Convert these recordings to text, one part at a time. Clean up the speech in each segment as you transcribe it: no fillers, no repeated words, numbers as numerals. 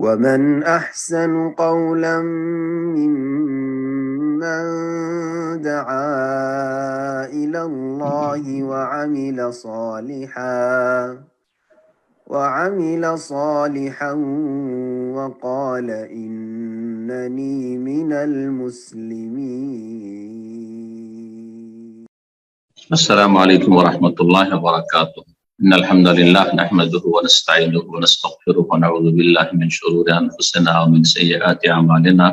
ومن أحسن قولا ممن دعا إلى الله وعمل صالحا وقال إنني من المسلمين. السلام عليكم ورحمة الله وبركاته. إن الحمد لله نحمده ونستعينه ونستغفره ونعوذ بالله من شرور أنفسنا ومن سيئات أعمالنا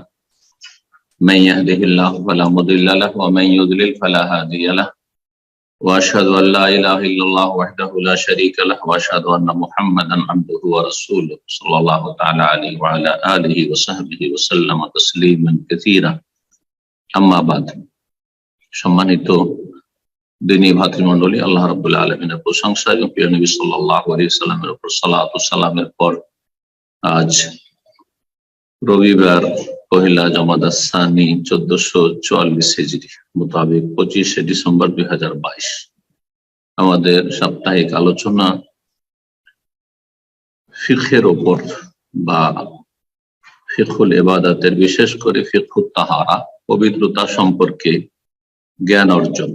من يهده الله فلا مضل له ومن يضلل فلا هادي له وأشهد أن لا إله إلا الله وحده لا شريك له وأشهد أن محمدا عبده ورسوله صلى الله تعالى عليه وعلى آله وصحبه وسلم تسليما كثيرا أما بعد সম্মানিত দিনী ভাতৃমণ্ডলী, আল্লাহ রাব্বুল আলামিনের প্রশংসা এবং প্রিয় নবী সাল্লাল্লাহু আলাইহি ওয়াসাল্লামের উপর সালাত ও সালামের পর আজ রবিবার পহেলা জমাদার সানি 1444 হিজরি মোতাবেক 25 ডিসেম্বর 2022 আমাদের সাপ্তাহিক আলোচনা ফিকহের উপর বা ফিকহুল ইবাদাতের, বিশেষ করে ফিকহুত তাহারা, পবিত্রতা সম্পর্কে জ্ঞান অর্জন।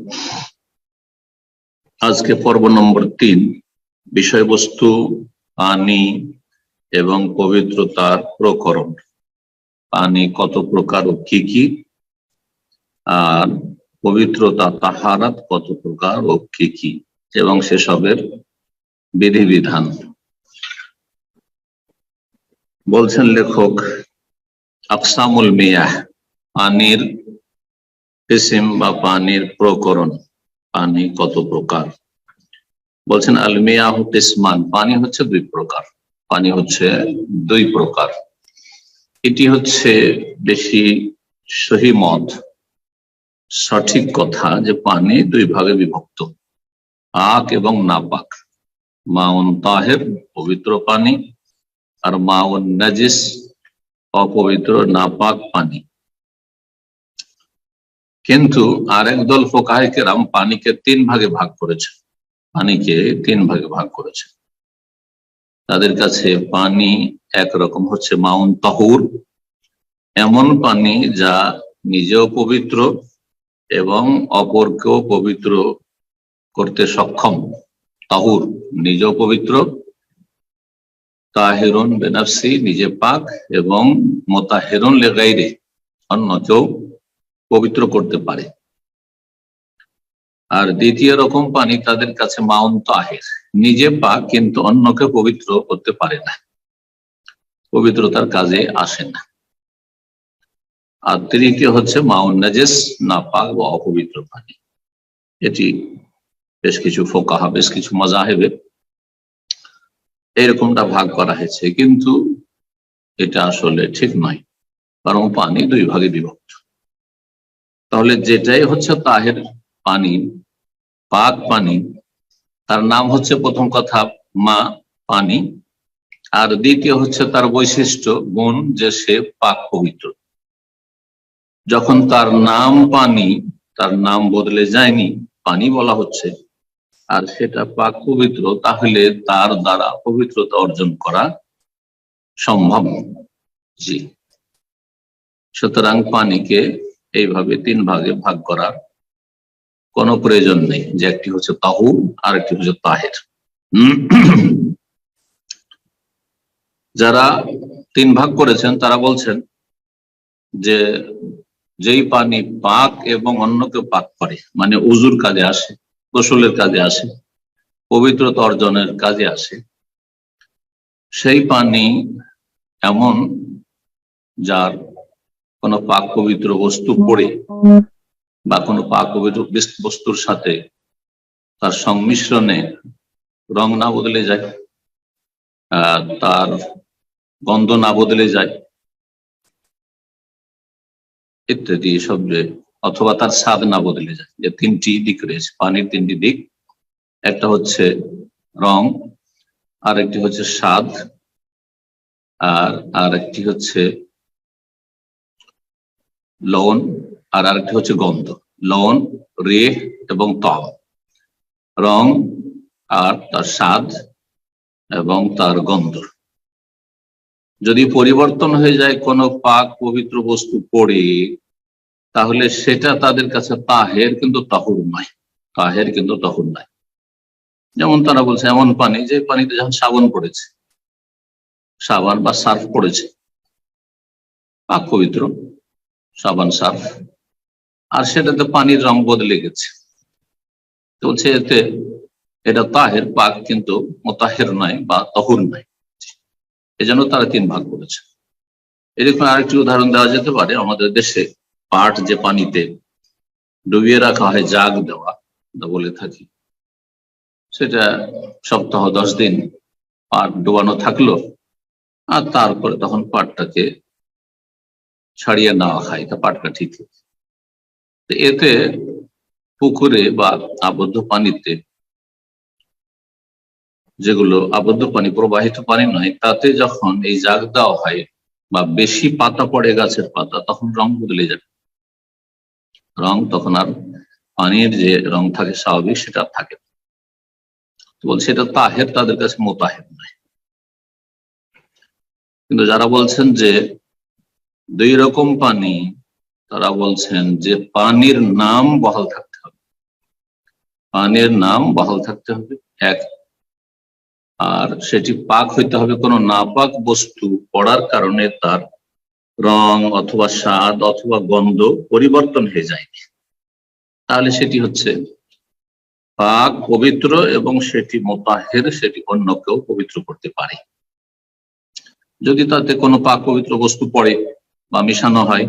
আজকে পর্ব নম্বর 3, বিষয়বস্তু পানি এবং পবিত্রতার প্রকরণ। পানি কত প্রকার ও কি কি, আর পবিত্রতা তাহারাত কত প্রকার ও কি কি, এবং সেসবের বিধিবিধান। বলছেন লেখক, আকসামুল মিয়াহ, পানির কিসিম বা পানির প্রকরণ। পানি কত প্রকার? বলছেন আল মিয়াহু কিসমান, পানি হচ্ছে দুই প্রকার। পানি হচ্ছে দুই প্রকার। এটি হচ্ছে বেশি সহি মত, সঠিক কথা যে পানি দুই ভাগে বিভক্ত, পাক এবং নাপাক। মাউন তাহের, পবিত্র পানি, আর মাউন নাজিস, অপবিত্র নাপাক পানি। কিন্তু আরেক দল ফুকাহে কেরাম পানিকে 3 ভাগে ভাগ করেছে। তাদের কাছে পানি একরকম হচ্ছে মাউন তাহুর, এমন পানি যা নিজেও পবিত্র এবং অপরকেও পবিত্র করতে সক্ষম। তাহুর, নিজেও পবিত্র, তাহিরুন বেনাফসি, নিজে পাক, এবং মুতাহিরুন লিগাইরি, অন্যকেও পবিত্র করতে পারে। আর দ্বিতীয় রকম পানি তাদের কাছে মাউন তাহির, নিজে পাক কিন্তু অন্যকে পবিত্র করতে পারে না, পবিত্রতার কাজে আসে না। আর তৃতীয় হচ্ছে মাউন নাজিস, নাপাক বা অপবিত্র পানি। এটি বেশ কিছু ফুকাহা, বেশ কিছু মাযহাবে এরকমটা ভাগ করা হয়েছে, কিন্তু এটা আসলে ঠিক নয়, বরং পানি দুই ভাগে বিভক্ত। তাহলে যেটাই হচ্ছে তাহের পানি, পাক পানি, তার নাম হচ্ছে প্রথম কথা মা, পানি, আর দ্বিতীয় হচ্ছে তার বৈশিষ্ট্য গুণ যে সে পাক পবিত্র। যখন তার নাম পানি, তার নাম বদলে যায়নি, পানি বলা হচ্ছে, আর সেটা পাক পবিত্র, তাহলে তার দ্বারা পবিত্রতা অর্জন করা সম্ভব। জি, সুতরাং পানিকে এইভাবে 3 ভাগে ভাগ করার কোনো প্রয়োজন নেই, যে একটি হচ্ছে তাহুর আর একটি হচ্ছে তাহের। যারা 3 ভাগ করেছেন তারা বলছেন যে যেই পানি পাক এবং অন্যকে পাক করে, মানে উজুর কাজে আসে, গোসলের কাজে আসে, পবিত্রতা অর্জনের কাজে আসে, সেই পানি এমন যার কোনো পাক পবিত্র বস্তু পড়ে বা কোনো পাক পবিত্র বস্তুর সাথে তার সংমিশ্রণে রং না বদলে যায়, তার গন্ধ না বদলে যায় ইত্যাদি, এসব, অথবা তার স্বাদ না বদলে যায়। যে 3টি দিক রয়েছে পানির, 3টি দিক, একটা হচ্ছে রং, আর একটি হচ্ছে স্বাদ, আর একটি হচ্ছে লবণ, আর আরেকটি হচ্ছে গন্ধ। লবণ, রেহ এবং তম, রং আর তার স্বাদ এবং তার গন্ধ। যদি পরিবর্তন হয়ে যায় কোনো পাক পবিত্র বস্তু পড়ে, তাহলে সেটা তাদের কাছে তাহের কিন্তু তাহুর নয়, তাহের কিন্তু তাহুর নয়। যেমন তারা বলছে এমন পানি যে পানিতে যখন সাবান পড়েছে, সাবান বা সার্ফ পড়েছে, পাক পবিত্র সাবান সার্ফ, আর সেটাতে পানির রং বদলে গেছে, বলছে এতে এটা তাহের পাক কিন্তু মোতাহের নয় বা তহুর নয়। এজন্য তারা তিন ভাগ করেছে। এরকম আরেকটি উদাহরণ দেওয়া যেতে পারে, আমাদের দেশে পাট যে পানিতে ডুবিয়ে রাখা হয়, জাগ দেওয়া বলে থাকি, সেটা সপ্তাহ 10 দিন পাট ডোবানো থাকলো, আর তারপরে তখন পাটটাকে ছাড়িয়ে নেওয়া হয়, তা পাটটা ঠিক। এতে পুকুরে বা আবদ্ধ পানিতে, যেগুলো আবদ্ধ পানি প্রবাহিত পানি নয়, তাতে যখন এই জাগ দেওয়া হয় বা বেশি পাতা পড়ে গাছের পাতা, তখন রং বদলে যাবে, রং তখন আর পানির যে রং থাকে স্বাভাবিক সেটা থাকে না। বলছে এটা তাহের, তাদের কাছে মোতাহের নয়। কিন্তু যারা বলছেন যে দুই রকম পানি, তারা বলছেন যে পানির নাম বহাল থাকতে হবে, পানির নাম বহাল থাকতে হবে এক, আর সেটি পাক হইতে হবে কোনো নাপাক বস্তু পড়ার কারণে তার রং অথবা স্বাদ অথবা গন্ধ পরিবর্তন হয়ে যায়, তাহলে সেটি হচ্ছে পাক পবিত্র এবং সেটি মোতাহের, সেটি অন্য কেউ পবিত্র করতে পারে। যদি তাতে কোনো পাক পবিত্র বস্তু পড়ে বা মিশানো হয়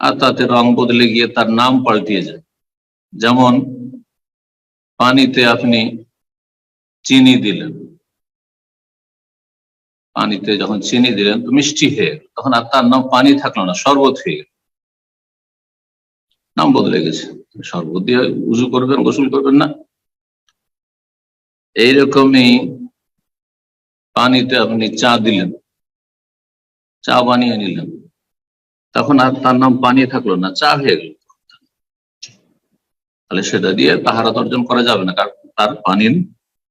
আর তাতে রং বদলে গিয়ে তার নাম পাল্টিয়ে যায়, যেমন পানিতে আপনি চিনি দিলেন, পানিতে যখন চিনি দিলেন তো মিষ্টি হয়ে গেল, তখন আর তার নাম পানি থাকলো না, শরবত হয়ে গেল, নাম বদলে গেছে। শরবত দিয়ে উজু করবেন, গোসল করবেন না। এইরকমই পানিতে আপনি চা দিলেন, চা বানিয়ে নিলেন, তখন আর তার নাম পানি থাকলো না, চা হয়ে গেল, তাহলে সেটা দিয়ে তাহারাত অর্জন করা যাবে না, কারণ তার পানির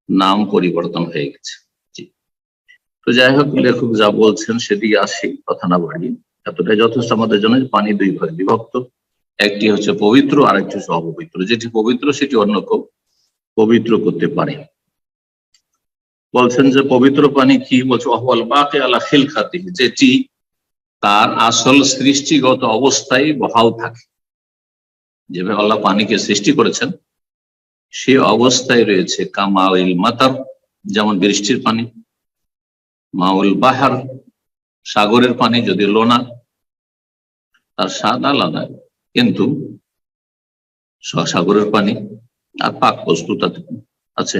নাম পরিবর্তন হয়ে গেছে। তো যাই হোক, লেখক যা বলছেন সেদিকে আসি, কথা না বাড়িয়ে, এতটাই যথেষ্ট আমাদের জন্য। পানি দুই ভাগে বিভক্ত, একটি হচ্ছে পবিত্র আর একটি হচ্ছে অপবিত্র। যেটি পবিত্র সেটি অন্য কেউ পবিত্র করতে পারে। বলছেন যে পবিত্র পানি কি, বলছে অহওয়াল বাকি আলা খিলকাতি, যেটি তার আসল সৃষ্টিগত অবস্থায় বহাল থাকে, যেভাবে আল্লাহ পানিকে সৃষ্টি করেছেন সে অবস্থায় রয়েছে। কামাউল মাতার, যেমন বৃষ্টির পানি, মাউল বাহার, সাগরের পানি যদি লোনা, তার স্বাদ আলাদা, কিন্তু সাগরের পানি আর পাক বস্তু তাতে আছে,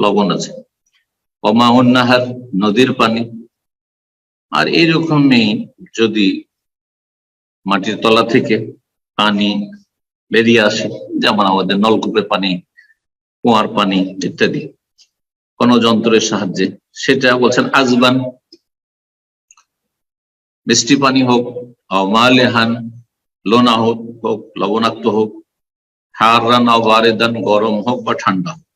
লবণ আছে। অমাউন নাহার, নদীর পানি। আর এইরকমই যদি মাটির তলা থেকে পানি বেরিয়ে আসে, যেমন আমাদের নলকূপের পানি, কুয়ার পানি ইত্যাদি, কোন যন্ত্রের সাহায্যে, সেটা বলছেন আজবান, মিষ্টি পানি হোক, মালেহান, লোনা হোক, লবণাক্ত হোক, হারান ওয়ারেদান, গরম হোক বা ঠান্ডা হোক।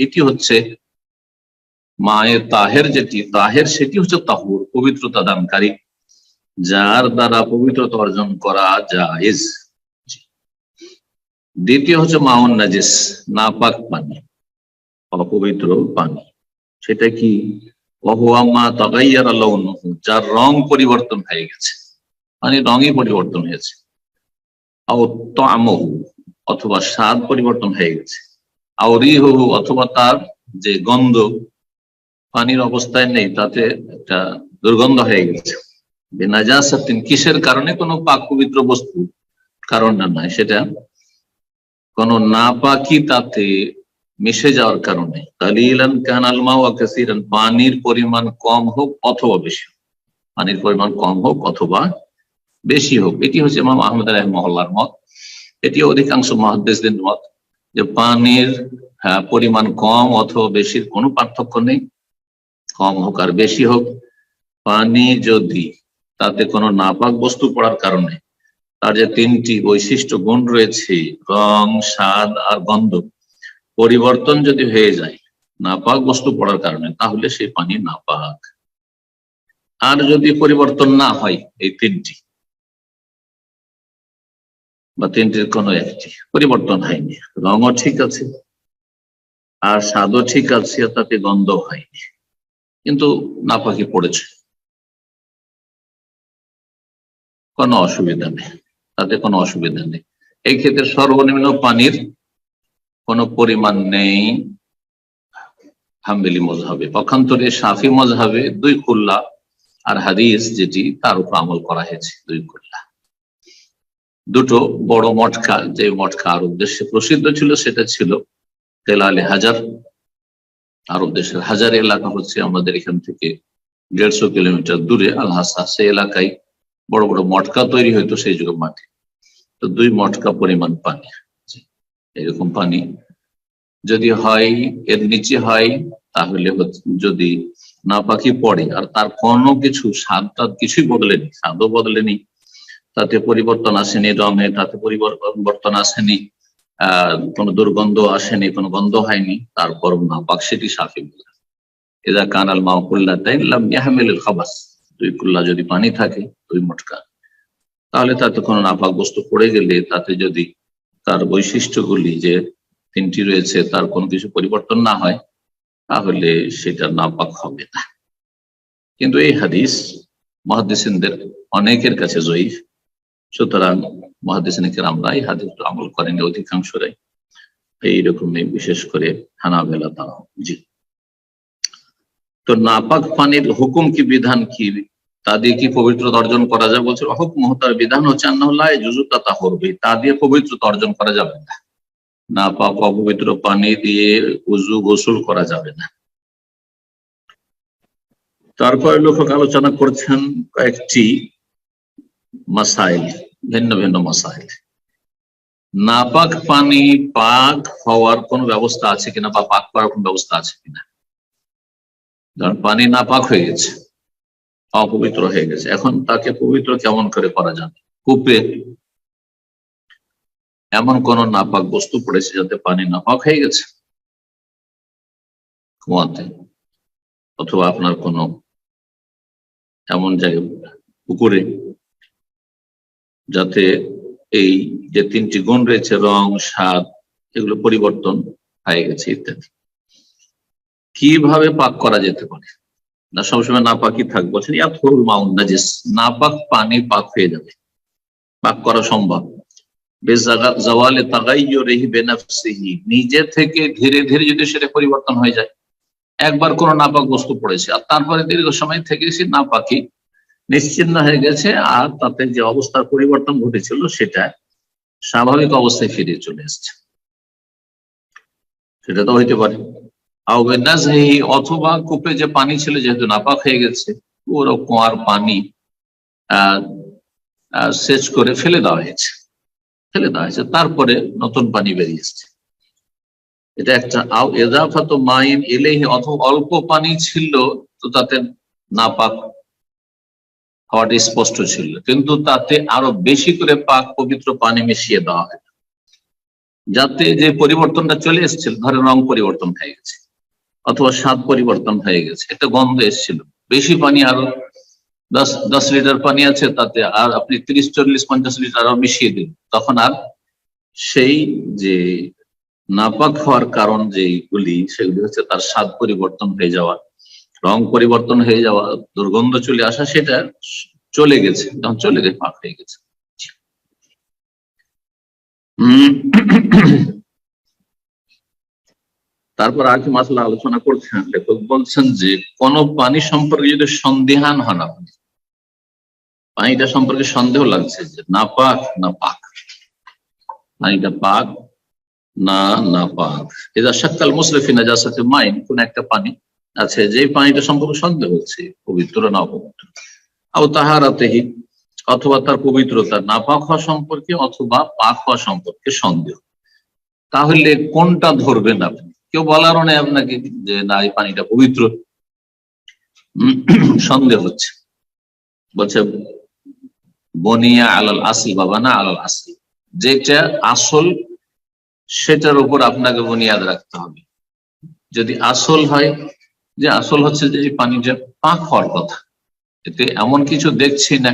এটি হচ্ছে মায়ের তাহের, যেটি তাহের সেটি হচ্ছে তাহুর, পবিত্রতা দানকারী, যার দ্বারা পবিত্রতা অর্জন করা জায়েজ। দ্বিতীয় হচ্ছে মাউন নাজিস, নাপাক পানি, অপবিত্র পানি। সেটা কি, যার রং পরিবর্তন হয়ে গেছে, পানির রঙই পরিবর্তন হয়েছে, অথবা স্বাদ পরিবর্তন হয়ে গেছে, অথবা তার যে গন্ধ পানির অবস্থায় নেই, তাতে একটা দুর্গন্ধ হয়ে গেছে। বেনাজাসাতিন, কিসের কারণে, কোনো পাক পবিত্র বস্তু কারণটা নয়, সেটা কোন নাপাকি তাতে মিশে যাওয়ার কারণে। কালিলান কানাল মা ওয়া কাসীরান, পানির পরিমাণ কম হোক অথবা বেশি হোক, পানির পরিমাণ কম হোক অথবা বেশি হোক। এটি হচ্ছে ইমাম আহমদ রাহিমাহুল্লাহর মত, এটি অধিকাংশ মুহাদ্দিসদের মত, যে পানির পরিমাণ কম অথবা বেশির কোনো পার্থক্য নেই, কম হোক আর বেশি হোক। পানি যদি তাতে কোনো নাপাক বস্তু পড়ার কারণে তার যে তিনটি বৈশিষ্ট্য গুণ রয়েছে, রং, স্বাদ আর গন্ধ, পরিবর্তন যদি হয়ে যায়, নাপাক বস্তু পড়ার কারণে, তাহলে সেই পানি নাপাক। আর যদি পরিবর্তন না হয় এই তিনটি বা তিনটির কোনো একটি পরিবর্তন হয়নি, রঙও ঠিক আছে আর স্বাদও ঠিক আছে, তাতে গন্ধ হয়নি, কিন্তু নাপাকি পড়েছে, কোনো অসুবিধা নেই, তাতে কোনো অসুবিধা নেই। এই ক্ষেত্রে সর্বনিম্ন পানির কোনো পরিমাণ নেই হাম্বলি মজহাবে। পক্ষান্তরে শাফি মজহাবে 2 কুল্লা আর হাদিস যেটি তার উপর আমল করা হয়েছে 2 কুল্লা। দুটো বড় মটকা, যে মটকা আরব দেশে প্রসিদ্ধ ছিল সেটা ছিল তেলালে হাজার। আরব দেশের হাজার এলাকা হচ্ছে আমাদের এখান থেকে 150 কিলোমিটার দূরে আল হাসা, সেই এলাকায় বড় বড় মটকা তৈরি হইতো সেই যুগে মাটি। তো 2 মটকা পরিমাণ পানি, এরকম পানি যদি হয়, এর নিচে হয়, তাহলে যদি নাপাকি পড়ে আর তার কোনো কিছু স্বাদটা কিছুই বদলেনি, স্বাদও বদলেনি, তাতে পরিবর্তন আসেনি, রঙে তাতে পরিবর্তন আসেনি, কোনো দুর্গন্ধ আসেনি, কোনো গন্ধ হয়নি, তারপর নাপাক, সেটি শাফি বলে। এদা কানাল মাকুল্লাতাইন লাম ইয়াহমিলুল খাবাস, 2 কুল্লা যদি পানি থাকে 2 মটকা, তাহলে তাতে কোনো নাপাক বস্তু পড়ে গেলে তাতে যদি তার বৈশিষ্ট্যগুলি যে 3টি রয়েছে তার কোনো কিছু পরিবর্তন না হয়, তাহলে সেটা নাপাক হবে না। কিন্তু এই হাদিস মুহাদ্দিসিনদের অনেকের কাছে জয়ীফ, সুতরাং মুহাদ্দিসিন কেরামরা এই হাদিস আমল করেনি অধিকাংশরাই, এইরকমই বিশেষ করে হানাবেলা তারা। জি, তো নাপাক পানির হুকুম কি, বিধান কি, তা দিয়ে কি পবিত্রতা অর্জন করা যায়? বলছে হুকুম, তার বিধান হচ্ছে আন্নাহুল্লাহ যুজুতা তাহুরবি, তা দিয়ে পবিত্রতা অর্জন করা যাবে না। নাপাক অপবিত্র পানি দিয়ে উযু গোসল করা যাবে না। তারপরে লেখক আলোচনা করছেন কয়েকটি মাসাইল, ভিন্ন ভিন্ন মাসাইল। নাপাক পানি পাক হওয়ার কোন ব্যবস্থা আছে কিনা, বা পাক করার কোন ব্যবস্থা আছে কিনা। কারণ পানি নাপাক হয়ে গেছে, অপবিত্র হয়ে গেছে, এখন তাকে পবিত্র কেমন করে করা যাবে? কূপে এমন কোন নাপাক বস্তু পড়েছে যাতে পানি নাপাক হয়ে গেছে, কুয়াতে, অথবা আপনার কোন এমন জায়গায় পুকুরে, যাতে এই যে 3টি গুণ রয়েছে, রং, স্বাদ, এগুলো পরিবর্তন হয়ে গেছে ইত্যাদি। কিভাবে পাক করা যেতে পারে? না সবসময় নাপাকই থাকবে, বলছেন ইয়াতহুরুল মাউন নাজিস, নাপাক পানি পাক হয়ে যাবে, পাক করা সম্ভব। বেজাওয়ালে তাগায়্যুরিহি বিনাফসিহি, নিজে থেকে ধীরে ধীরে যদি সেটা পরিবর্তন হয়ে যায়। একবার কোন নাপাক বস্তু পড়েছে আর তারপরে দীর্ঘ সময় থেকে সে নাপাকি নিশ্চিহ্ন হয়ে গেছে, আর তাতে যে অবস্থার পরিবর্তন ঘটেছিল সেটা স্বাভাবিক অবস্থায় ফিরে চলে এসছে, সেটা তো হইতে পারে। অথবা কূপে যে পানি ছিল যেহেতু নাপাক হয়ে গেছে, পুরো কুয়ার পানি সেচ করে ফেলে দেওয়া হয়েছে, তারপরে নতুন পানি বেরিয়ে এসছে, এটা একটা। এজাফাত মাইন ইলাইহি, অথবা অল্প পানি ছিল তো তাতে নাপাক হওয়াটা স্পষ্ট ছিল, কিন্তু তাতে আরো বেশি করে পাক পবিত্র পানি মিশিয়ে দেওয়া হয়, যাতে যে পরিবর্তনটা চলে এসেছিল, ধরেন রং পরিবর্তন হয়ে গেছে অথবা স্বাদ পরিবর্তন হয়ে গেছে, একটা গন্ধ এসেছিল, বেশি পানি, আরো 10 লিটার পানি আছে, তাতে আর আপনি 30, 40, 50 লিটার আরো মিশিয়ে দিন, তখন আর সেই যে নাপাক হওয়ার কারণ যেগুলি, সেগুলি হচ্ছে তার স্বাদ পরিবর্তন হয়ে যাওয়া, রং পরিবর্তন হয়ে যাওয়া, দুর্গন্ধ চলে আসা, সেটা চলে গেছে, যখন চলে গেছে পাক হয়ে গেছে। তারপর আরেকটি মাসলা আলোচনা করছেন লেখক, বলছেন যে কোন পানি সম্পর্কে যদি সন্দেহান হন আপনি, পানিটা সম্পর্কে সন্দেহ লাগছে যে নাপাক না পাক, পানিটা পাক না নাপাক, এজা শাক্কাল মুসলিম ফি নাজাসাতি মাইন, কোন একটা পানি আছে যে পানিটা সম্পর্কে সন্দেহ হচ্ছে পবিত্র না অপবিত্র, আও তাহারাতেহি, অথবা তার পবিত্রতা, নাপাক হওয়া সম্পর্কে অথবা পাক হওয়া সম্পর্কে সন্দেহ, তাহলে কোনটা ধরবেন আপনি? কেউ বলারও নেই আপনাকে যে না এই পানিটা পবিত্র, সন্দেহ হচ্ছে, বলছে বনিয়া আলাল আসল, বাবা না আলাল আসল, যেটা আসল সেটার উপর আপনাকে বুনিয়াদ রাখতে হবে, যদি আসল হয়, যে আসল হচ্ছে যে এই পানিটা পাক হওয়ার কথা, এতে এমন কিছু দেখছি না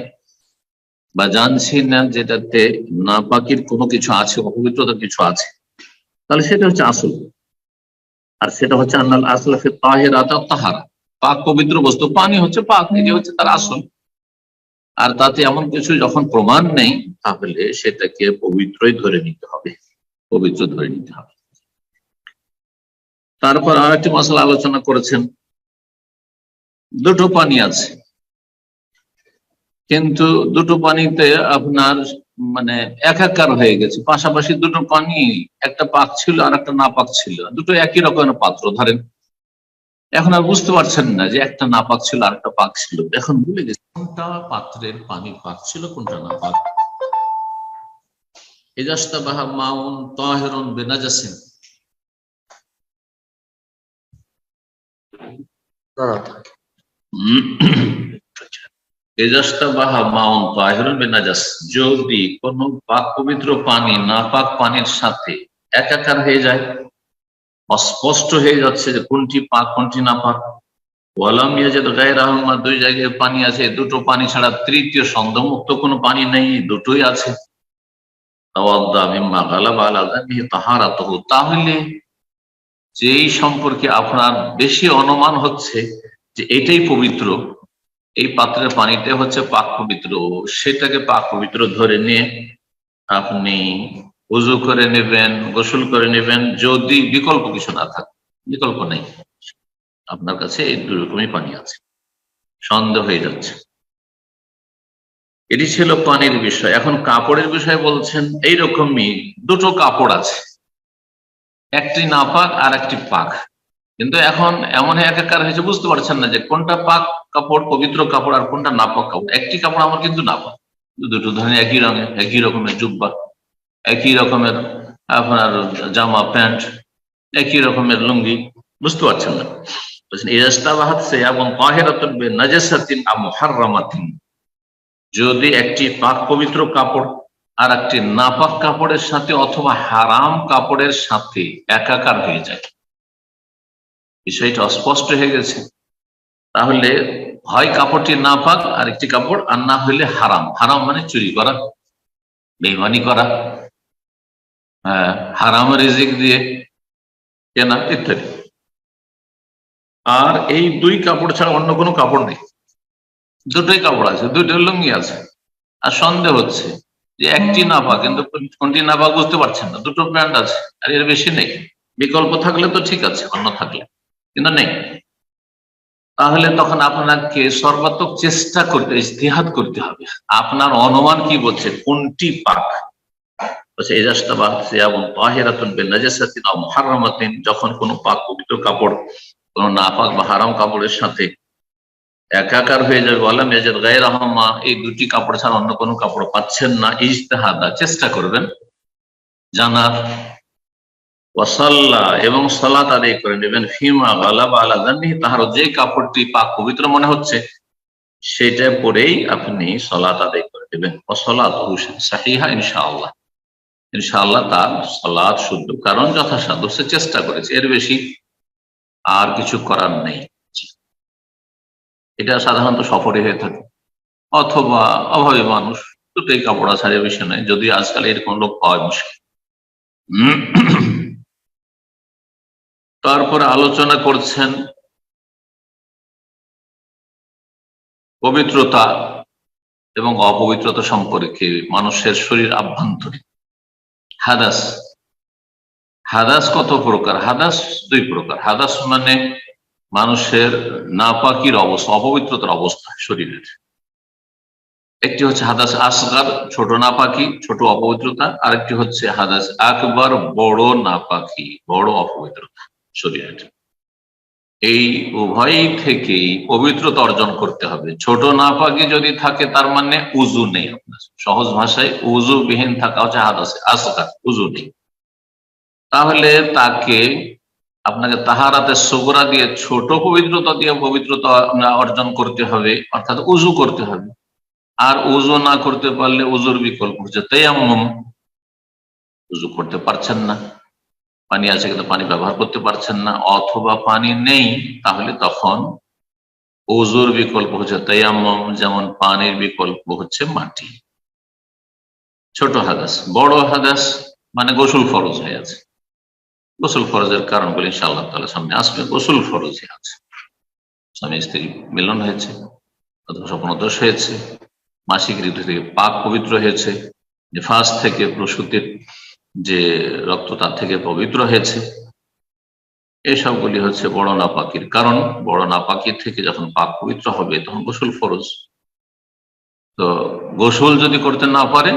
বা জানছি না যেটাতে নাপাকির কোনো কিছু আছে, অপবিত্রতার কিছু আছে, তাহলে সেটা হচ্ছে আসল। আর সেটা হচ্ছে আন্নাল আসল ফি তাহিরাত তাহারা, পাক পবিত্র বস্তু, পানি হচ্ছে পাক, নিজে হচ্ছে তার আসল। আর তাতে এমন কিছু যখন প্রমাণ নেই, তাহলে সেটাকে পবিত্রই ধরে নিতে হবে, পবিত্র ধরে নিতে হবে। তারপর আর একটি মশলা আলোচনা করেছেন, দুটো পানি আছে, কিন্তু দুটো পানিতে আপনার মানে একাকার হয়ে গেছে, পাশাপাশি দুটো পানি, একটা পাক ছিল আর একটা না পাক ছিল, দুটো একই রকমের পাত্র ধরেন। এখন আর বুঝতে পারছেন না যে একটা না পাক ছিল আর একটা পাক ছিল, এখন ভুলে গেছে কোনটা পাত্রের পানি পাক ছিল কোনটা না পাক। ইজাস্তাবাহা মাউন তাহিরুন বিনাজাসিন, যদি কোন পাক পবিত্র পানি নাপাক পানির সাথে একাকার হয়ে যায়, অস্পষ্ট হয়ে যাচ্ছে যে কোনটি পাক কোনটি নাপাক, ওয়ালাম ইয়াজিদ গায়রাহুমা, দুই জায়গায় পানি আছে, দুটো পানি ছাড়া তৃতীয় সন্দেহমুক্ত কোনো পানি নেই, দুটোই আছে, তাওয়াদ্দা মিম্মা গালাবা আলা যানিহি তাহারাতুহু, তাহলে যেই সম্পর্কে আপনার বেশি অনুমান হচ্ছে যে এটাই পবিত্র, এই পাত্রের পানিটা হচ্ছে পাক পবিত্র, সেটাকে পাক পবিত্র ধরে নিয়ে আপনি ওযু করে নেবেন, গোসল করে নেবেন, যদি বিকল্প কিছু না থাকে। বিকল্প নেই, আপনার কাছে এই দুই রকমই পানি আছে, সন্দেহ হয়ে যাচ্ছে। এটি ছিল পানির বিষয়। এখন কাপড়ের বিষয় বলছেন, এইরকমই দুটো কাপড় আছে, একটি নাপাক আর একটি পাক, কিন্তু এখন এমন একাকার হয়েছে বুঝতে পারছেন না যে কোনটা পাক কাপড় পবিত্র কাপড় আর কোনটা নাপাক কাপড়। একটি কাপড় আমার কিন্তু নাপাক, দুটো ধরেন একই রঙের, একই রকমের জুব্বা, একই রকমের আপনার জামা প্যান্ট, একই রকমের লুঙ্গি, বুঝতে পারছেন না। যদি একটি পাক পবিত্র কাপড় আর একটি নাপাক কাপড়ের সাথে অথবা হারাম কাপড়ের সাথে একাকার হয়ে যায়, বিষয়টা অস্পষ্ট হয়ে গেছে, তাহলে হয় কাপড়টি নাপাক আর একটি কাপড়, আর না হইলে হারাম। হারাম মানে চুরি করা, বেইমানি করা, হারাম রিজিক দিয়ে কেনা ইত্যাদি। আর এই দুই কাপড় ছাড়া অন্য কোনো কাপড় নেই, দুটোই কাপড় আছে, দুটো লুঙ্গি আছে, আর সন্দেহ হচ্ছে যে একটি নাপাক, কিন্তু কোনটি নাপাক বুঝতে পারছেন না, দুটো প্যান্ট আছে আর এর বেশি নেই। বিকল্প থাকলে তো ঠিক আছে, অন্য থাকলে, কিন্তু নেই। তাহলে তখন আপনাকে সর্বাত্মক চেষ্টা করতে, ইজতিহাদ করতে হবে, আপনার অনুমান কি বলছে কোনটি পাক। যখন কোনো পাক পবিত্র কাপড় কোন নাপাক বা হারাম কাপড়ের সাথে একাকার হয়ে যাবে, ওয়ালাম ইয়াজিদ গায়রাহুমা, এই দুটি কাপড় ছাড়া অন্য কোনো কাপড় পাচ্ছেন না, ইজতিহাদা, চেষ্টা করবেন জানার, ওয়াসাল্লা, এবং সালাত আদায় করে নেবেন, ফিমা গালাবা আলা যানিহি, তাহার যে কাপড়টি পাক পবিত্র মনে হচ্ছে সেটা পরেই আপনি সালাত আদায় করে নেবেন। ওয়াসালাতুহু সাহিহা, ইনশাআল্লাহ, ইনশাআল্লাহ তার সালাত শুদ্ধ, কারণ যথাসাধ্য সে চেষ্টা করেছে, এর বেশি আর কিছু করার নেই। এটা সাধারণত সফরে হয়ে থাকে, অথবা অভাবী মানুষ, দুটোই কাপড় ছাড়িয়ে বেশি নয়, যদি আজকাল এরকম লোক পাওয়া মুশকিল। তারপরে আলোচনা করছেন পবিত্রতা এবং অপবিত্রতা সম্পর্কে, মানুষের শরীর আভ্যন্তরীণ হাদাস। হাদাস কত প্রকার? হাদাস দুই প্রকার। হাদাস মানে মানুষের নাপাকির অবস্থা, অপবিত্রতার অবস্থা শরীরের। একটি হচ্ছে হাদাস আসগার, ছোট নাপাকি, ছোট অপবিত্রতা, আরেকটি হচ্ছে হাদাস আকবার, বড় নাপাকি, বড় অপবিত্রতা শরীরের। এই উভয় থেকেই পবিত্রতা অর্জন করতে হবে। ছোট নাপাকি যদি থাকে তার মানে উজু নেই, আপনার সহজ ভাষায় উজু বিহীন থাকা হচ্ছে হাদাস আসগার, উজু নেই। তাহলে তাকে আপনাকে তাহারাতে সুগরা দিয়ে, ছোট পবিত্রতা দিয়ে পবিত্রতা অর্জন করতে হবে, অর্থাৎ উজু করতে হবে। আর উজু না করতে পারলে উজুর বিকল্প হচ্ছে তায়াম্মুম, উজু করতে পারছেন না, পানি আছে কিন্তু পানি ব্যবহার করতে পারছেন না, অথবা পানি নেই, তাহলে তখন ওযুর বিকল্প হচ্ছে তায়াম্মুম, যেমন পানির বিকল্প হচ্ছে মাটি। ছোট হাদাস। বড় হাদাস মানে গোসল ফরজ হয়ে আছে। গোসল ফরজের কারণগুলো ইনশাআল্লাহ তাআলা সামনে আসবে। গোসল ফরজই আছে, স্বামী স্ত্রী মিলন হয়েছে অথবা স্বপ্নদোষ হয়েছে, মাসিক ঋতু থেকে পাক পবিত্র হয়েছে, নিফাস থেকে প্রসূতির যে রক্ত তার থেকে পবিত্র হয়েছে, এসবগুলি হচ্ছে বড় নাপাকির কারণ। বড় নাপাকি থেকে যখন পাক পবিত্র হবে তখন গোসল ফরজ। তো গোসল যদি করতে না পারে,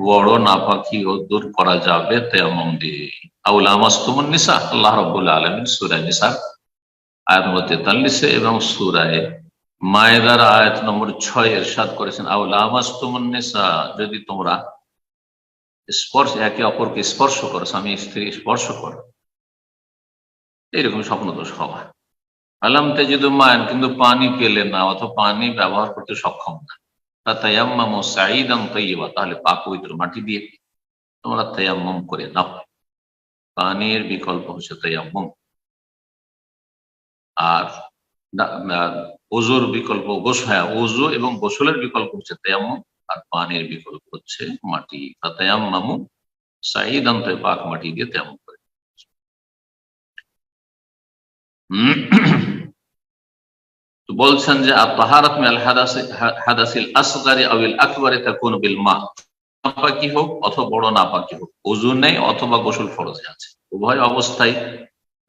বড় নাপাকি ও দূর করা যাবে তায়াম্মুম দিয়ে। আউলা মাসতুমুন নিসা, আল্লাহ রাব্বুল আলামিন সূরা নিসা আয়াত নম্বর 43 এবং সূরা মায়েদার আয়াত নম্বর 6 ইরশাদ করেছেন, আউলা মাসতুমুন নিসা, যদি তোমরা স্পর্শ, একে অপরকে স্পর্শ করো, স্বামী স্ত্রী স্পর্শ করো, এইরকম স্বপ্নদোষ হওয়া। আলাম তাজিদু মায়ান, কিন্তু পানি পেলে না অথবা পানি ব্যবহার করতে সক্ষম না, ফাতায়াম্মামু সাঈদান তাইয়্যিবা, তাহলে পাক পবিত্র মাটি দিয়ে তোমরা তায়াম্মুম করে নাও। পানির বিকল্প হচ্ছে তায়াম্মুম। আর ওযুর বিকল্প ওযু এবং গোসলের বিকল্প হচ্ছে তায়াম্মুম, আর পানির বিকল্প হচ্ছে মাটি। ফাতায়াম্মামু সাঈদান তাইয়্যিবা, পাক মাটি দিয়ে তায়াম্মুম করে। তো বলছেন যে আত-তাহারাত মিনাল হাদাসিল আসগারি আউল আকবারি তাকুনু বিল মা, নাপাকি হোক অথবা বড় নাপাকি হোক, ওযু নেই অথবা গোসল ফরজে আছে, উভয় অবস্থায়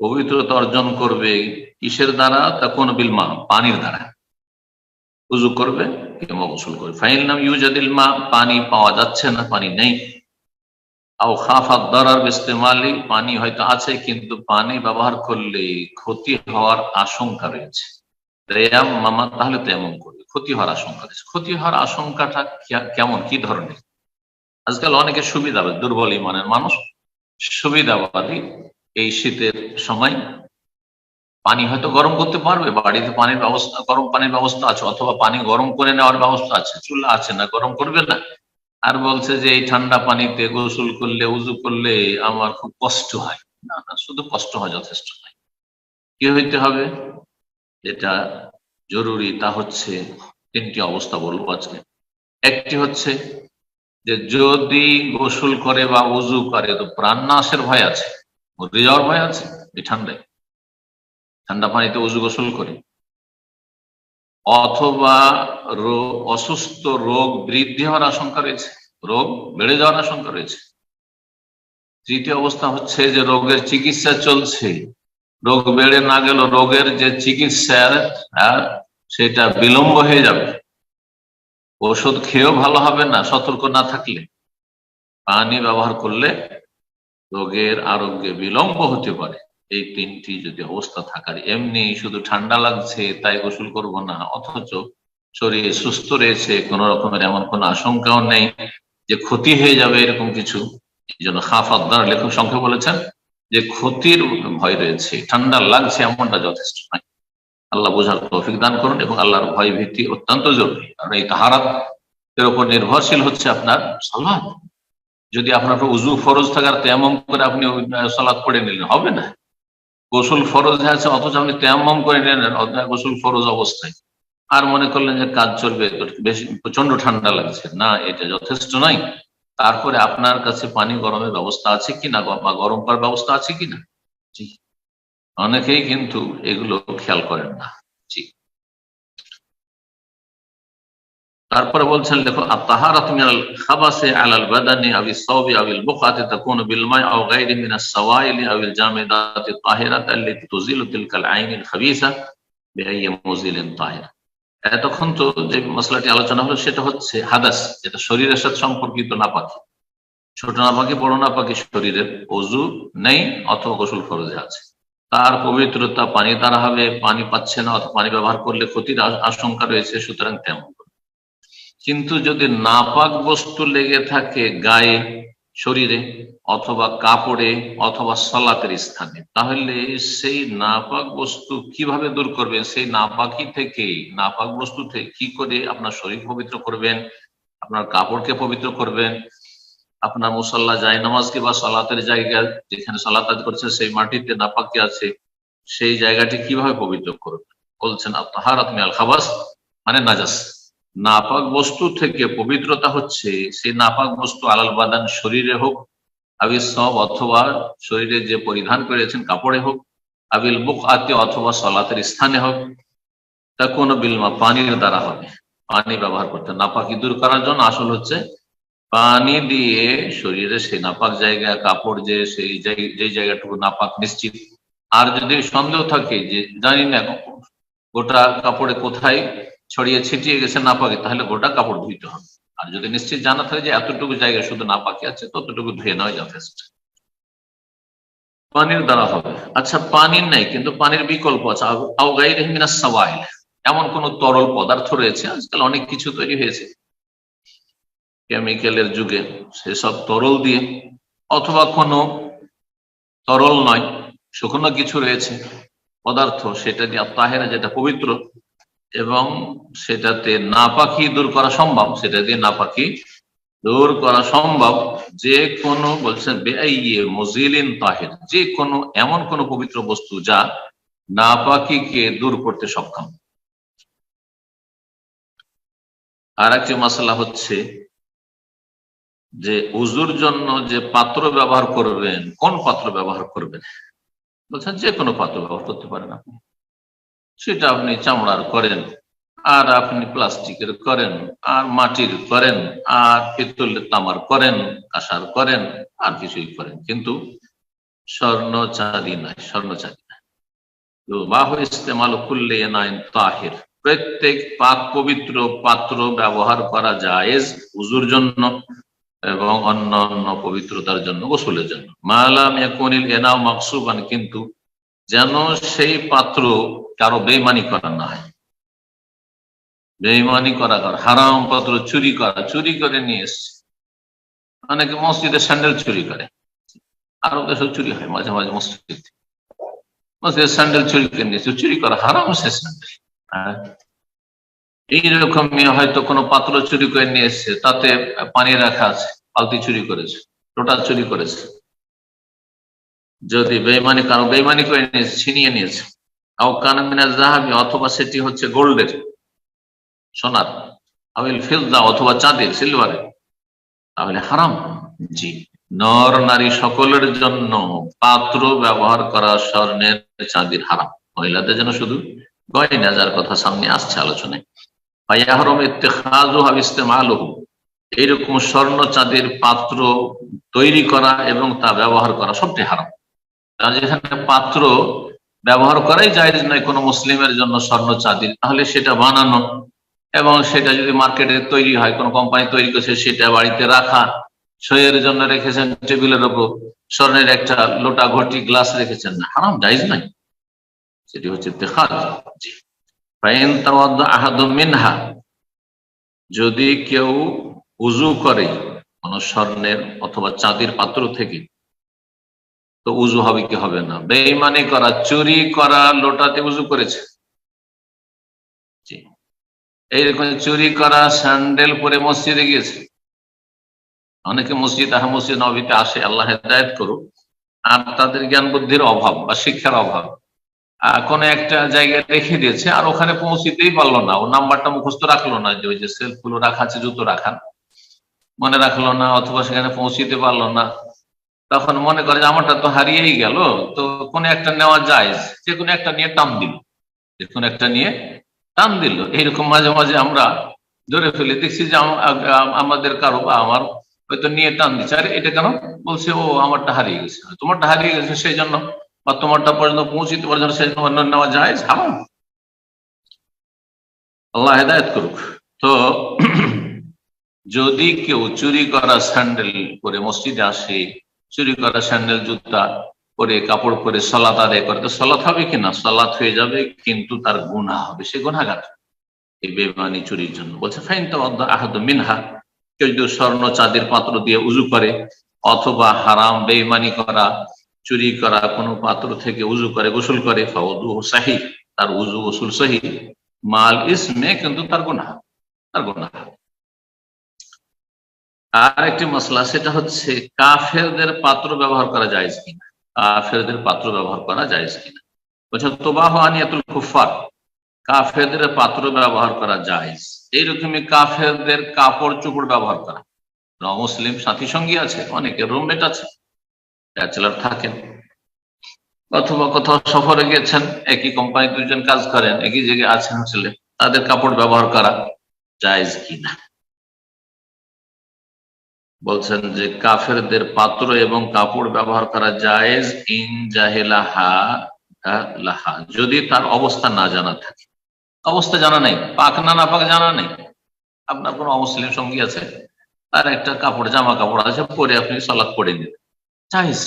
পবিত্রতা অর্জন করবে কিসের দ্বারা? তাকুনু বিল মা, পানির দ্বারা। ওযু করবে কিংবা গোসল করবে। ফাইন লাম ইউজাদিল মা, পানি পাওয়া যাচ্ছে না, পানি নেই। আও খাফাত দারার বিস্তেমালি, পানি হয়তো আছে কিন্তু পানি ব্যবহার করলে ক্ষতি হওয়ার আশঙ্কা রয়েছে, তায়াম্মামা, তাহলে তায়াম্মুম করবে। ক্ষতি হওয়ার আশঙ্কা রয়েছে। ক্ষতি হওয়ার আশঙ্কাটা কেমন, কি ধরনের? আজকাল অনেকে সুবিধাবাদী, দুর্বল ইমানের মানুষ সুবিধাবাদী। এই শীতের সময় পানি হয়তো গরম করতে পারবে, বাড়িতে পানির ব্যবস্থা, গরম পানির ব্যবস্থা আছে, অথবা পানি গরম করে নেওয়ার ব্যবস্থা আছে, চুলা আছে, না গরম করবে না। আর বলছে যে এই ঠান্ডা পানিতে গোসল করলে, উযু করলে আমার খুব কষ্ট হয়। না না, শুধু কষ্ট হয় যথেষ্ট নয়। কি হইতে হবে? এটা জরুরি তা হচ্ছে তিনটি অবস্থা বলবো আজকে। একটি হচ্ছে যে যদি গোসল করে বা উযু করে তো প্রাণনাশের ভয় আছে, মরে যাওয়ার ভয় আছে এই ঠান্ডায়, ঠান্ডা পানিতে উযু গোসল করে, অথবা অসুস্থ রোগ বৃদ্ধি হওয়ার আশঙ্কা রয়েছে, রোগ বেড়ে যাওয়ার আশঙ্কা রয়েছে। তৃতীয় অবস্থা হচ্ছে যে রোগের চিকিৎসা চলছে, রোগ বেড়ে না গেল, রোগের যে চিকিৎসা সেটা বিলম্ব হয়ে যাবে, ওষুধ খেয়েও ভালো হবে না সতর্ক না থাকলে। পানি ব্যবহার করলে রোগের আরোগ্যে বিলম্ব হতে পারে। এই তিনটি যদি অবস্থা থাকার, এমনি শুধু ঠান্ডা লাগছে তাই গোসল করব না, অথচ শরীর সুস্থ রয়েছে, কোন রকমের এমন কোন আশঙ্কাও নেই যে ক্ষতি হয়ে যাবে এরকম কিছু, এই জন্য খাফাত দার লেখক সংখ্যা বলেছেন যে ক্ষতির ভয় রয়েছে, ঠান্ডা লাগছে এমনটা যথেষ্ট নয়। আল্লাহ বোঝার তৌফিক দান করুন, এবং আল্লাহর ভয় ভীতি অত্যন্ত জরুরি। কারণ এই তাহারাত এর উপর নির্ভরশীল হচ্ছে আপনার সালাত। যদি আপনার উযু ফরজ থাকার তায়াম্মুম করে আপনি সালাত পড়ে নিলেন, হবে না। গোসল ফরজ আছে অথচ আপনি তায়াম্মুম করে নিলেন গোসল ফরজ অবস্থায়, আর মনে করলেন যে কাজ চলবে, বেশি প্রচন্ড ঠান্ডা লাগছে, না, এটা যথেষ্ট নয়। তারপরে আপনার কাছে পানি গরমের ব্যবস্থা আছে কিনা বা গরম করার ব্যবস্থা আছে কিনা। জি, অনেকেই কিন্তু এগুলো খেয়াল করেন না। জি, তারপরে বলছেন দেখো, আত-তাহারাতু মিনাল খাবাসি আলাল বাদানি আবিস সাওবি আবিল বুকাতি তাকুনু বিল মাই আও গায়রি মিনাস সাওয়াইলি আবিল জামিদাতি তাহিরাত আল্লাতী তুজিলু তিলকাল আইনিল খাবিসা বিআইয়ি মুজিলিন তাহির। এতক্ষণ তো যে মশলাটি আলোচনা হলো সেটা হচ্ছে হাদাস, যেটা শরীরের সাথে সম্পর্কিত নাপাকি, ছোট নাপাকি, বড় নাপাকি, শরীরের ওযু নেই অথবা গোসল ফরজে আছে, তার পবিত্রতা পানি দ্বারা হবে, পানি পাচ্ছে না অথবা পানি ব্যবহার করলে ক্ষতির আশঙ্কা রয়েছে, সুতরাং তেমন। কিন্তু যদি নাপাক বস্তু লেগে থাকে গায়ে, শরীরে, অথবা কাপড়ে, অথবা সালাতের স্থানে, তাহলে সেই নাপাক বস্তু কিভাবে দূর করবেন? সেই নাপাকি থেকে, নাপাক বস্তু থেকে কি করে আপনার শরীর পবিত্র করবেন, আপনার কাপড়কে পবিত্র করবেন, আপনার মুসাল্লা যায় নামাজকে বা সালাতের জায়গা যেখানে সালাত আদায় করছে সেই মাটিতে নাপাকি আছে, সেই জায়গাটি কিভাবে পবিত্র করবে? বলছেন আত-তাহারাত মিনাল খাবাস, মানে নাজাস, নাপাক বস্তু থেকে পবিত্রতা হচ্ছে সেই নাপাক বস্তু আলাল বাদান, শরীরে হোক, আবিল সব অথবা শরীরে যে পরিধান করেছেন কাপড়ে হোক, আবিল বুকআতি অথবা সালাতের স্থানে হোক, তা কোনো বিলমা পানির দ্বারা হবে। পানি ব্যবহার করতে নাপাকি দূর করার জন্য আসল হচ্ছে পানি দিয়ে শরীরে সেই নাপাক জায়গা, কাপড় যে সেই যে জায়গাটুকু নাপাক নিশ্চিত, আর যদি সন্দেহ থাকে যে জানি না গোটা কাপড়ে কোথায় ছড়িয়ে ছিটিয়ে গেছে নাপাকি, তাহলে গোটা কাপড় ধুইতে হবে। আর যদি নিশ্চিত জানা থাকে যে এতটুকু জায়গায় শুধু নাপাকি আছে, ততটুকু ধুয়ে নেওয়া যথেষ্ট। পানির দ্বারা হবে। আচ্ছা, পানির নাই কিন্তু পানির বিকল্প আছে, আও গায়রিহি মিনাস সাওয়াইল, এমন কোন তরল পদার্থ রয়েছে, আজকাল অনেক কিছু তৈরি হয়েছে কেমিক্যালের যুগে, সেসব তরল দিয়ে, অথবা কোনো তরল নয় শুকনো কিছু রয়েছে পদার্থ, সেটা দিয়ে তাহেরা, যেটা পবিত্র এবং সেটাতে নাপাকি দূর করা সম্ভব, সেটা দিয়ে নাপাকি দূর করা সম্ভব। যে কোনো, বলছেন বেআইয়ে মুজিলিন তাহির, যে কোনো এমন কোন পবিত্র বস্তু যা নাপাকিকে দূর করতে সক্ষম। আর একটি মাসালা হচ্ছে যে উজুর জন্য যে পাত্র ব্যবহার করবেন, কোন পাত্র ব্যবহার করবেন? বলছেন যে কোনো পাত্র ব্যবহার করতে পারেন আপনি, সেটা আপনি চামড়ার করেন, আর আপনি প্লাস্টিকের করেন, আর মাটির করেন, আর পিতলের তামার করেন, কাঁসার করেন, আর কিছুই করেন, কিন্তু স্বর্ণ চাঁদি নাই, স্বর্ণ চাঁদি নাই। বাহু ইস্তেমাল কুল্লি ইনাইন তাহির, প্রত্যেক পাক পবিত্র পাত্র ব্যবহার করা জায়েজ উজুর জন্য এবং অন্যান্য পবিত্রতার জন্য, গোসলের জন্য। মালাম ইয়াকুনিল ইনাউ মাকসুবান, কিন্তু যেন সেই পাত্র কারো বেঈমানি করা না হয়। বেঈমানি করা, হারাম পাত্র চুরি করা, চুরি করে নিয়ে এসছে, অনেকে মসজিদে স্যান্ডেল চুরি করে, আরো দেশে চুরি হয় মাঝে মাঝে, মসজিদের স্যান্ডেল চুরি করে নিয়েছে, চুরি করা হারাম সে স্যান্ডেল। এইরকম হয়তো কোনো পাত্র চুরি করে নিয়ে এসছে, তাতে পানি রাখা আছে, বালতি চুরি করেছে, লোটা চুরি করেছে, যদি বেঈমানি, কারো বেঈমানি করে নিয়েছে, ছিনিয়ে নিয়েছে, অথবা সেটি হচ্ছে গোল্ডের, সোনার, আবিল ফিদদা অথবা চাঁদের, সিলভারের, তাহলে হারাম। জি, নর নারী সকলের জন্য পাত্র ব্যবহার করা স্বর্ণের চাঁদির হারাম। মহিলাদের জন্য শুধু গয়না, যার কথা সামনে আসছে আলোচনায়। এইরকম স্বর্ণ চাঁদের পাত্র তৈরি করা এবং তা ব্যবহার করা সবটাই হারাম। যেখানে পাত্র ব্যবহার করাই জায়েজ নয় কোনো মুসলিমের জন্য স্বর্ণ চাঁদির, তাহলে সেটা বানানো এবং সেটা যদি মার্কেটে তৈরি হয়, কোনো কোম্পানি তৈরি করছে, সেটা বাড়িতে রাখা, শোয়ের জন্য রেখেছেন টেবিলের ওপর, স্বর্ণের একটা লোটা, ঘটি, গ্লাস রেখেছেন, না, হারাম, জায়েজ নাই, সেটি হচ্ছে ইত্তেখায। জি, ফাইন তাওয়াদ্দা আহাদুম মিনহা, যদি কেউ উযু করে কোন স্বর্ণের অথবা চাঁদির পাত্র থেকে, তো উযু হবে কি হবে না? বেঈমানি করা, চুরি করা লোটাতে উযু করেছে, জি, এইরকম চুরি করা স্যান্ডেল পরে মসজিদে গিয়েছে, অনেকে মসজিদ নববীতে আসে, আল্লাহ হেদায়েত করুক, আর তাদের জ্ঞান বুদ্ধির অভাব বা শিক্ষার অভাব কোন একটা জায়গায় রেখে দিয়েছে, আর ওখানে পৌঁছিতেই পারলো না, ও নাম্বারটা মুখস্থ রাখলো না, যে ওই যে সেলফ গুলো রাখা আছে, জুতো রাখার, মনে রাখলো না, অথবা সেখানে পৌঁছিতে পারলো না, তখন মনে করে যে আমারটা তো হারিয়েই গেল, তো কোন একটা নেওয়া যায়, যে কোনো একটা নিয়ে টান দিল, যে কোনো একটা নিয়ে টান দিল। এইরকম মাঝে মাঝে আমরা ধরে ফেলে দেখছি যে আমাদের কারো বা আমার হয়তো নিয়ে টান দিচ্ছে, আরে এটা কেন, বলছে ও আমারটা হারিয়ে গেছে, তোমারটা হারিয়ে গেছে সেই জন্য, বা তোমারটা পর্যন্ত পৌঁছিতে পর্যন্ত সেই জন্য নেওয়া যায়, হারাম। আল্লাহ হেদায়েত করুক। তো যদি কেউ চুরি করা স্যান্ডেল পরে মসজিদে আসে, চুরি করা স্যান্ডেল, জুতা পরে, কাপড় পরে সালাত আদায় করে, তো সালাত হবে কিনা? সালাত হয়ে যাবে, কিন্তু তার গুনাহ হবে, সে গুনাহগার এই বেঈমানি চুরির জন্য। বলছে ফাইন তাওয়াদ্দা আহাদুম মিনহা, কেউ যদি স্বর্ণ চাঁদের পাত্র দিয়ে উযু করে, অথবা হারাম বেঈমানি করা, চুরি করা কোনো পাত্র থেকে উযু করে, গোসল করে, ফাউযুহু সাহিহ, তার উযু গোসল সহিহ, মাল ইসমে, কিন্তু তার গুনাহ, তার গুনাহ। আর একটি মশলা, সেটা হচ্ছে কাফেরদের পাত্র ব্যবহার করা যায় কিনা। কাফেরদের পাত্র ব্যবহার করা যায় কিনা। বলছে তোবাহ আনিয়াতুল কুফার, কাফেরদের পাত্র ব্যবহার করা যায়। এইরকমই কাফেরদের কাপড় চোপড় ব্যবহার করা। মুসলিম সাথী সঙ্গী আছে, অনেকে রুমমেট আছে, ব্যাচেলর থাকেন, অথবা কোথাও সফরে গেছেন, একই কোম্পানি দুজন কাজ করেন, একই জায়গায় আছেন, আসলে তাদের কাপড় ব্যবহার করা জায়েজ কিনা। বলছেন যে কাফেরদের পাত্র এবং কাপড় ব্যবহার করা জায়েজ ইন জাহেলাহা লাহা, যদি তার অবস্থা না জানা থাকে। অবস্থা জানা নেই, পাক না নাপাক জানা নেই। আপনার কোনো অমুসলিম সঙ্গী আছে, তার একটা কাপড় জামা কাপড় আছে, পরে আপনি সালাত পড়ে নিন, জায়েজ।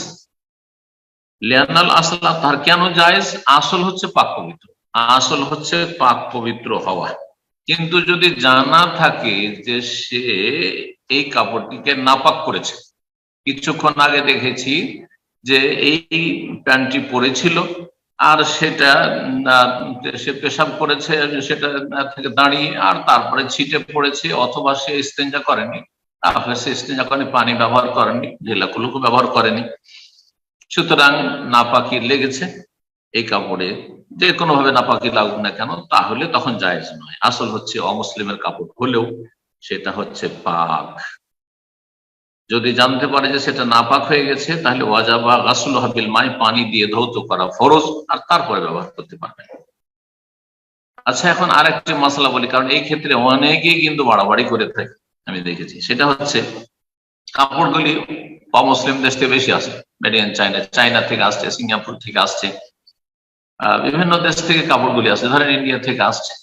লিয়ানাল আসলা, তার কেন জায়েজ? আসল হচ্ছে পাক পবিত্র, আসল হচ্ছে পাক পবিত্র হওয়া। কিন্তু যদি জানা থাকে যে সে এই কাপড়টিকে নাপাক করেছে, কিছুক্ষণ আগে দেখেছি যে এই প্যান্টটি পরেছিল আর সেটা সে পেশাব করেছে, সেটা থেকে দাঁড়িয়ে আর তারপরে ছিটে পড়েছে, অথবা সে ইস্তেঞ্জা করেনি, তারপরে সে ইস্তেঞ্জা করেনি, পানি ব্যবহার করেনি, ঢেলাকুলুকু ব্যবহার করেনি, সুতরাং নাপাকি লেগেছে এই কাপড়ে, যে কোনো ভাবে নাপাকি লাগুক না কেন, তাহলে তখন জায়েজ নয়। আসল হচ্ছে অমুসলিমের কাপড় হলেও সেটা হচ্ছে পাক। যদি জানতে পারে যে সেটা নাপাক হয়ে গেছে, তাহলে ওয়াজাবা গাসলুহা বিল মাই, পানি দিয়ে ধৌত করা ফরজ, আর তারপরে ব্যবহার করতে পারবেন। আচ্ছা, এখন আরেকটি মশলা বলি, কারণ এই ক্ষেত্রে অনেকেই কিন্তু বাড়াবাড়ি করে থাকে, আমি দেখেছি। সেটা হচ্ছে কাপড়গুলি অমুসলিম দেশ থেকে বেশি আসে, মেড ইন চায়না, চায়না থেকে আসছে, সিঙ্গাপুর থেকে আসছে, বিভিন্ন দেশ থেকে কাপড়গুলি আসছে, ধরেন ইন্ডিয়া থেকে আসছে।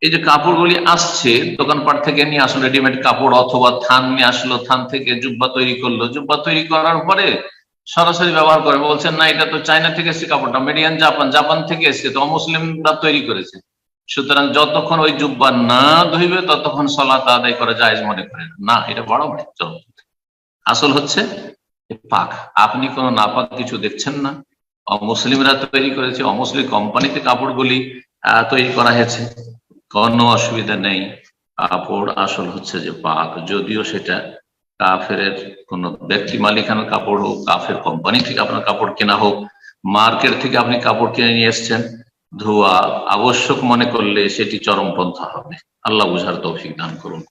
এই যে কাপড়গুলি আসছে দোকানপাট থেকে নিয়ে আসলো, রেডিমেড কাপড়, অথবা থান নিয়ে আসলো, থান থেকে জুব্বা তৈরি করলো, জুব্বা তৈরি করার পরে সরাসরি ব্যবহার করে, বলছেন না এটা তো চায়না থেকে এসছে, কাপড়টা মেড ইন জাপান, জাপান থেকে এসছে, তো অমুসলিমরা তৈরি করেছে, সুতরাং যতক্ষণ ওই জুব্বা না ধুইবে ততক্ষণ সালাত আদায় করা জায়েজ মনে করেন না। এটা বাড়াবাড়ি। আসল হচ্ছে পাক। আপনি কোনো নাপাক কিছু দেখছেন না, অমুসলিমরা তৈরি করেছে, অমুসলিম কোম্পানিতে কাপড়গুলি তৈরি করা হয়েছে, কোনো অসুবিধা নেই। কাপড় আসল হচ্ছে যে পাক, যদিও সেটা কাফের কোন ব্যক্তি মালিকানার কাপড় হোক, কাফের কোম্পানি থেকে আপনার কাপড় কেনা হোক, মার্কেট থেকে আপনি কাপড় কিনে নিয়ে এসছেন, ধোয়া আবশ্যক মনে করলে সেটি চরমপন্থা হবে। আল্লাহ বুঝার তৌফিক দান করুন।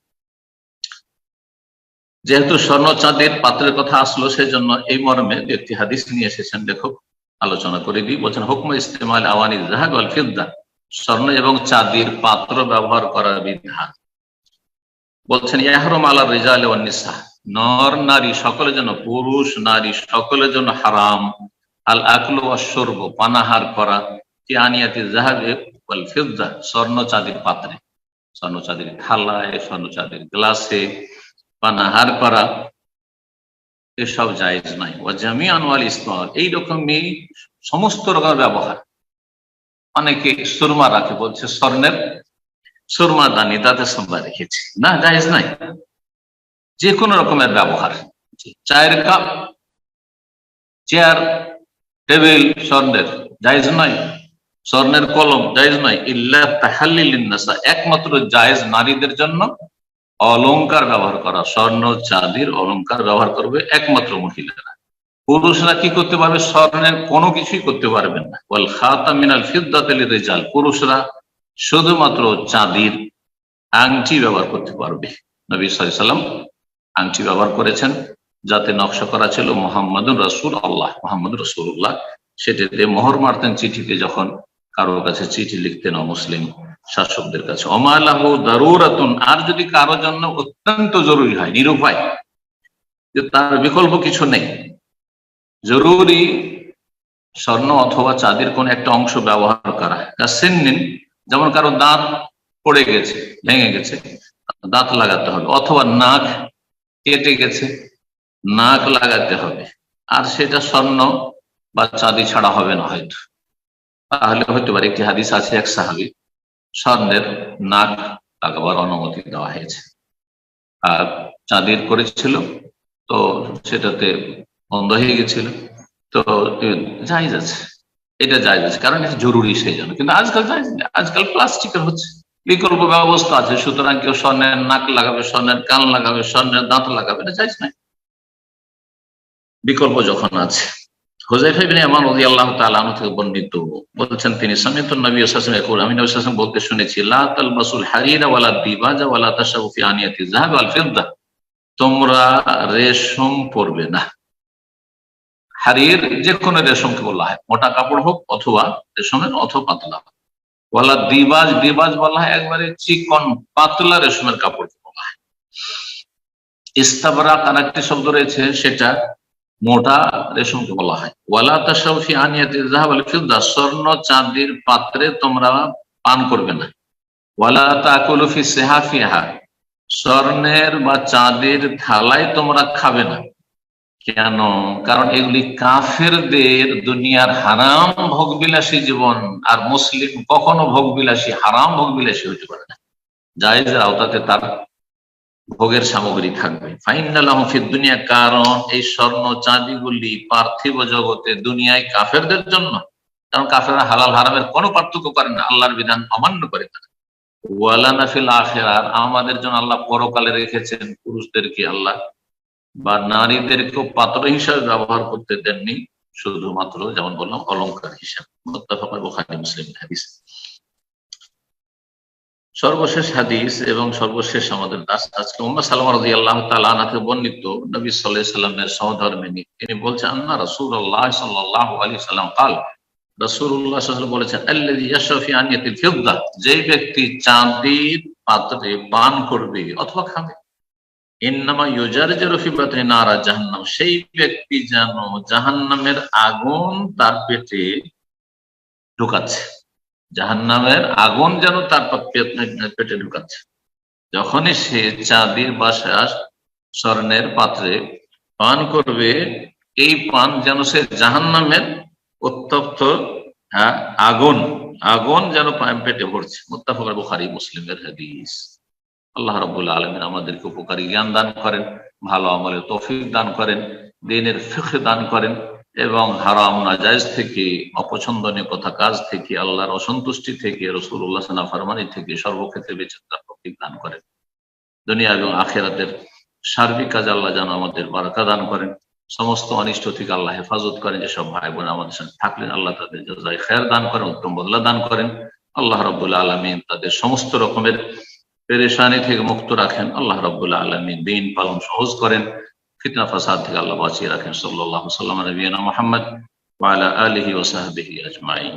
যেহেতু স্বর্ণ চাঁদের পাত্রের কথা আসলো, সেজন্য এই মর্মে একটি হাদিস নিয়ে এসেছেন লেখক, আলোচনা করে দিই। বলছেন হুকম ইস্তেমাল আওয়ানি যাহাব ওয়াল ফিদ্দা, স্বর্ণ এবং চাঁদির পাত্র ব্যবহার করার বিধান। বলছেন ইয়াহরুম আলা রিজাল ওয়ান নিসা, নর নারী সকলের জন্য, পুরুষ নারী সকলের জন্য হারাম, আল আকলু ওয়াশ শুরব, পানাহার করা, ফি আনিয়াতি যাহাব ওয়াল ফিদ্দা, স্বর্ণ চাঁদির পাত্রে, স্বর্ণ চাঁদির থালায়, স্বর্ণ চাঁদির গ্লাসে পানাহার করা, এসব জায়েজ নাই। ও জামিআন ওয়াল ইসমাল, এইরকমই সমস্ত রকমের ব্যবহার। অনেকে সুরমা রাখে, বলছে স্বর্ণের সুরমা দানি, তাতে সুরমা রেখেছে, না, জায়েজ নাই। যে কোনো রকমের ব্যবহার, চায়ের কাপ, চেয়ার, টেবিল স্বর্ণের, জায়েজ নয়। স্বর্ণের কলম জায়েজ নয়, ইল্লা তাহাল্লিল লিন্নাসা, একমাত্র জায়েজ নারীদের জন্য অলংকার ব্যবহার করা, স্বর্ণ চাঁদির অলংকার ব্যবহার করবে একমাত্র মহিলারা। পুরুষরা কি করতে পারবে? স্বর্ণের কোনো কিছুই করতে পারবেন না। ওয়াল খাতাম মিনাল ফিদ্দাতি লিরিজাল, পুরুষরা শুধুমাত্র চাঁদির আংটি ব্যবহার করতে পারবে। নবী সাল্লাল্লাহু আলাইহি ওয়াসাল্লাম আংটি ব্যবহার করেছেন, যাতে নকশা করা ছিল মুহাম্মাদুর রাসূলুল্লাহ, মুহাম্মদুর রাসূলুল্লাহ। সেটাতে মোহর মারতেন চিঠিতে, যখন কারোর কাছে চিঠি লিখতেন অমুসলিম শাসকদের কাছে। অমালাহু দারুরাতুন, আর যদি কারো জন্য অত্যন্ত জরুরি হয়, নিরুপায়, যে তার বিকল্প কিছু নেই, জরুরি স্বর্ণ অথবা চাঁদির কোন একটা অংশ ব্যবহার করা, সিন্নিন, যেমন কারো দাঁত পড়ে গেছে, ভেঙে গেছে, দাঁত লাগাতে হবে, অথবা নাক কেটে গেছে, নাক লাগাতে হবে, আর সেটা স্বর্ণ বা চাঁদি ছাড়া হবে না হয়তো, তাহলে হতে পারে। একটি হাদিস আছে, এক সাহাবী স্বর্ণের নাক লাগাবার অনুমতি দেওয়া হয়েছে, আর চাঁদির করেছিল, তো সেটাতে বন্ধ হয়ে গেছিল, তো জায়েজ আছে, এটা জায়েজ আছে, কারণ এটা জরুরি সেই জন্য। কিন্তু আজকাল জায়েজ নেই, আজকাল প্লাস্টিকের হচ্ছে, বিকল্প ব্যবস্থা আছে। সুতরাং কেউ স্বর্ণের নাক লাগাবে, স্বর্ণের কান লাগাবে, স্বর্ণের দাঁত লাগাবে, এটা জায়েজ নাই, বিকল্প যখন আছে। হুযায়ফা ইবনে ইয়ামান রাদিয়াল্লাহু তাআলা আনহু থেকে বর্ণিত, বলছেন তিনি সামি'তু নবী সাল্লাল্লাহু আলাইহি ওয়াসাল্লাম ইয়াকুল, আমি নবী সাল্লাল্লাহু আলাইহি ওয়াসাল্লাম বলতে শুনেছি, লা তালবাসুল হারিরা ওয়ালা দিবাজা ওয়ালা তাশরাবু ফি আনিয়াতি যাহাব ওয়াল ফিদ্দা, তোমরা রেশম পরবে না। হারির যে কোনো রেশমকে বলা হয়, মোটা কাপড় হোক অথবা রেশমের অথবা পাতলা। ওয়ালা দিবাজ, দিবাজ বলা হয় একবারে চিকন পাতলা রেশমের কাপড় বলা হয়। ইস্তাবরাক আর একটি শব্দ রয়েছে, সেটা মোটা রেশমকে বলা হয়। ওয়ালা তাশরাবু ফি আনিয়াতি যাহাব ওয়াল ফিদ্দা, স্বর্ণ চাঁদির পাত্রে তোমরা পান করবে না। ওয়ালা তাকুলু ফি সিহাফিহা, স্বর্ণের বা চাঁদের থালায় তোমরা খাবে না। কেন? কারণ এগুলি কাফেরদের দুনিয়ার হারাম ভোগবিলাসী জীবন, আর মুসলিম কখনো ভোগবিলাসী হারাম ভোগবিলাসী হতে পারে না। জায়েজের আওতাতে তার ভোগের সামগ্রী থাকবে। ফাইনালাহুম ফিদ দুনিয়া, কারণ এই স্বর্ণ চাঁদিগুলি পার্থিব জগতে দুনিয়ায় কাফেরদের জন্য, কারণ কাফেররা হালাল হারামের কোনো পার্থক্য করে না, আল্লাহর বিধান অমান্য করে না। ওয়ালানা ফিল আখিরাহ, আমাদের জন্য আল্লাহ পরকালে রেখেছেন পুরুষদেরকে আল্লাহ বা নারীদেরকেও পাত্র হিসাবে ব্যবহার করতে দেননি, শুধুমাত্র যেমন বললাম অলংকার হিসাবে। মুত্তাফাক বুখারী মুসলিম হাদিস। সর্বশেষ হাদিস এবং সর্বশেষ আমাদের দাস আজকে উম্মে সালামা রাদিয়াল্লাহু তাআলা আনহা থেকে বর্ণিত, নবী সাল্লাল্লাহু আলাইহি ওয়াসাল্লামের সহধর্মিণী, তিনি বলছেন, আন্না রাসূলুল্লাহ সাল্লাল্লাহু আলাইহি ওয়াসাল্লাম قال, রাসূলুল্লাহ সাল্লাল্লাহু আলাইহি ওয়াসাল্লাম বলেছেন, আল্লাযী ইয়াশরাবু ফি আনিয়াতিল ফিদ্দা, যেই ব্যক্তি চাঁদের পাত্রে পান করবে অথবা খাবে, ইন্নামা ইউজারজিরু ফি বাতনি নারা জাহান্নাম, সেই ব্যক্তি যেন জাহান্নামের আগুন তার পেটে ঢুকাচ্ছে, জাহান্নামের আগুন যেন তার পেটে ঢুকাচ্ছে। যখনই সে চাঁদের বা স্বর্ণের পাত্রে পান করবে, এই পান যেন সে জাহান্নামের উত্তপ্ত আগুন যেন পেটে ভরছে। মুত্তাফাক বুখারী মুসলিমের হাদিস। আল্লাহ রাব্বুল আলামিন আমাদেরকে উপকারী জ্ঞান দান করেন, ভালো আমলের তৌফিক দান করেন, দ্বীনের ফিকহ দান করেন, এবং হারাম নাজায়েজ থেকে, অপছন্দনীয় কথা কাজ থেকে, আল্লাহর অসন্তুষ্টি থেকে, রাসূলুল্লাহ সাল্লাল্লাহু আলাইহি ওয়াসাল্লাম ফরমানি থেকে সর্বক্ষেত্রে বেঁচে থাকার তৌফিক দান করেন। দুনিয়া এবং আখিরাতের সার্বিক কাজে আল্লাহ যেন আমাদের বারাকা দান করেন, সমস্ত অনিষ্ট থেকে আল্লাহ হেফাজত করেন। যেসব ভাই বোন আমাদের সাথে থাকলেন, আল্লাহ তাদের জাযায়ে খায়ের দান করেন, উত্তম বদলা দান করেন। আল্লাহ রাব্বুল আলামিন তাদের সমস্ত রকমের পেরেশানি থেকে মুক্ত রাখেন। আল্লাহ রাব্বুল আলামিন দ্বীন পালন সহজ করেন, ফিতনা ফাসাদ থেকে আল্লাহ বাঁচিয়ে রাখেন। সাল্লাল্লাহু আলাইহি ওয়া সাল্লাম নবিয়ানা মুহাম্মদ ওয়া আলা আলিহি ওয়া সাহবিহি আজমাইন।